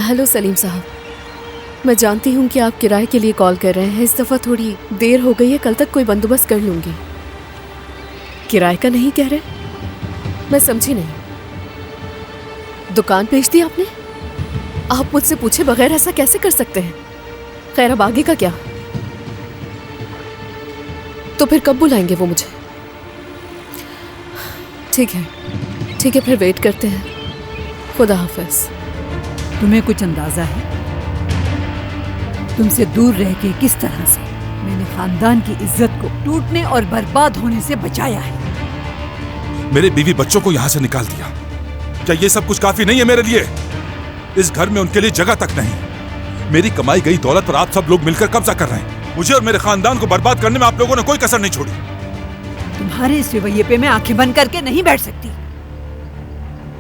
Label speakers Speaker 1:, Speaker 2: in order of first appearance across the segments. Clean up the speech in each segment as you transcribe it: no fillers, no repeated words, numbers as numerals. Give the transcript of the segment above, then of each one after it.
Speaker 1: Hello Salim साहब, मैं जानती हूँ कि आप किराए के लिए कॉल कर रहे हैं। इस दफ़ा थोड़ी देर हो गई है, कल तक कोई बंदोबस्त कर लूँगी। किराए का नहीं कह रहे? मैं समझी नहीं। दुकान बेच दी आपने? आप मुझसे पूछे बगैर ऐसा कैसे कर सकते हैं? खैर, अब आगे का क्या? तो फिर कब बुलाएंगे वो मुझे? ठीक है, फिर वेट करते हैं। खुदा हाफिज।
Speaker 2: तुम्हें कुछ अंदाजा है तुमसे दूर रह के किस तरह से मैंने खानदान की इज्जत को टूटने और बर्बाद होने से बचाया है?
Speaker 3: मेरे बीवी बच्चों को यहाँ से निकाल दिया। क्या ये सब कुछ काफी नहीं है मेरे लिए? इस घर में उनके लिए जगह तक नहीं। मेरी कमाई गई दौलत पर आप सब लोग मिलकर कब्जा कर रहे हैं। मुझे और मेरे खानदान को बर्बाद करने में आप लोगों ने कोई कसर नहीं छोड़ी।
Speaker 2: तुम्हारे इस रवैये पे मैं आंखें बंद करके नहीं बैठ सकती।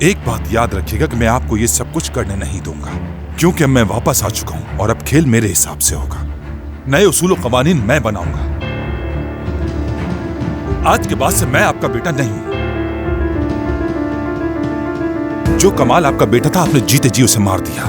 Speaker 3: एक बात याद रखिएगा कि मैं आपको ये सब कुछ करने नहीं दूंगा, क्योंकि अब मैं वापस आ चुका हूं और अब खेल मेरे हिसाब से होगा। नए उसूल और कवानीन मैं बनाऊंगा। आज के बाद से मैं आपका बेटा नहीं हूं। जो कमाल आपका बेटा था, आपने जीते जी उसे मार दिया।